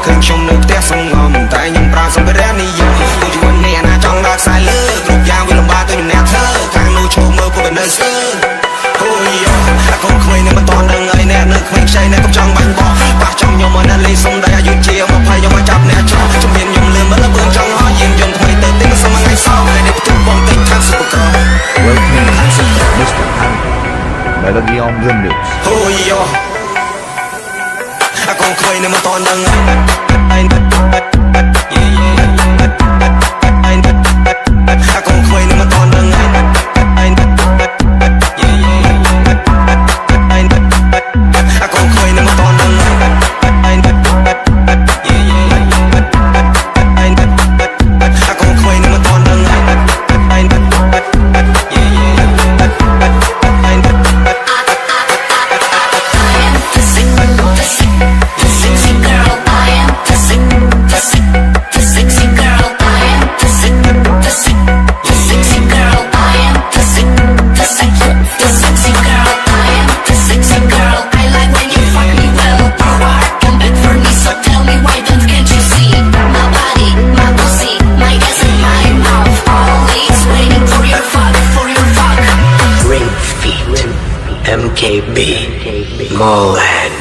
ឃើញខ្ញុំនៅផ្ទះសងំតែខ្ញុំប្រើសម្ភារៈនិយមទូជីវិតនេះណាចង់ដើរខ្សែលើគ្រប់យ៉ាងវាលំបាកទៅអ្នកធ្វើខាងនោះឈោមើលក៏មិននៅស្ទើរអូយអាកូនក្មេងនៅមិនតន់ដឹងអីអ្នកនៅក្មេងខ្ចីអ្នកកំចង់បាញ់បោះប៉ះចំខ្ញុំមកនៅលេងសុំដៃអាយុជា20ខ្ញុំមកចាប់អ្នកចោលជំនាញខ្ញុំលឿនមើលបើចង់ហោះយានយន្តថ្មីទៅទីមិនសមថ្ងៃសោះនេះផ្ទុះបងតិចខាងសុបក្រ Welcome to Mr. Panda Melody on the mix អូយអាកូនក្មេងនៅមិនតន់ដឹងអាកូនក្មេងនៅមិនតន់ដឹងអាកូនក្មេងនៅមិនតន់ដឹងអាកូនក្មេងនៅមិនតន់ដឹងMKB Moland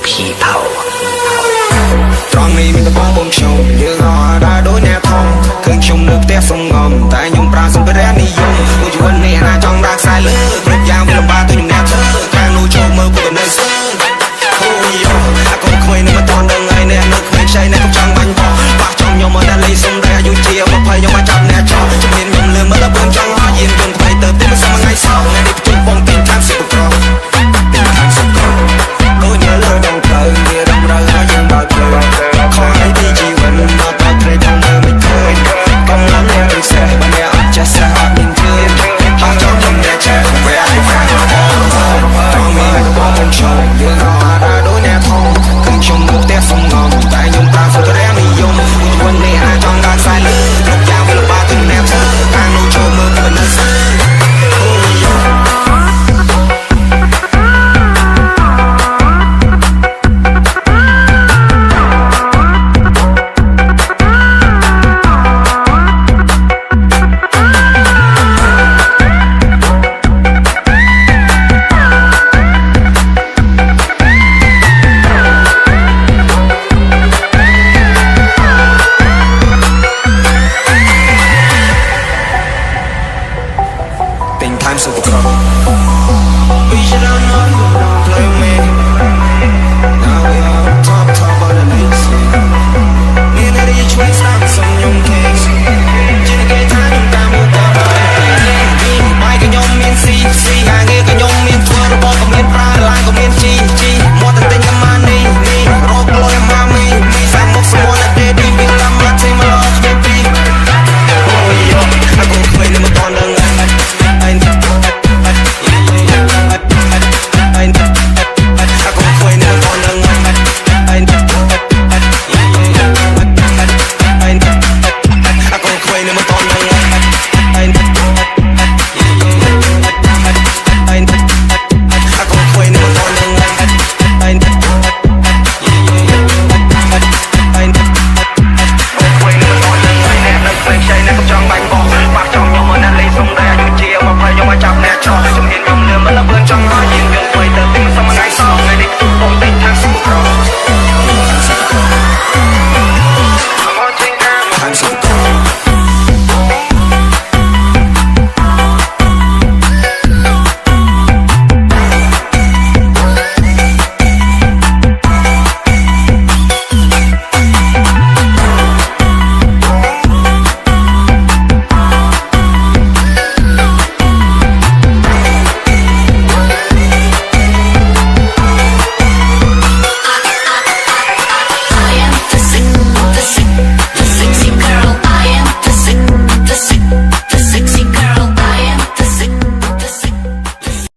People ត្រង់នេះមានតបងបងខ្ញុំយើងអត់ដើរដូចអ្នកធំឃើញខ្ញុំនៅផ្ទះសំងំតែខ្ញុំប្រើសម្ភារៈនិយមទូជីវិតនេះណាចង់ដើរខ្សែលើគ្រប់យ៉ាងវាលំបាកទៅខ្ញុំ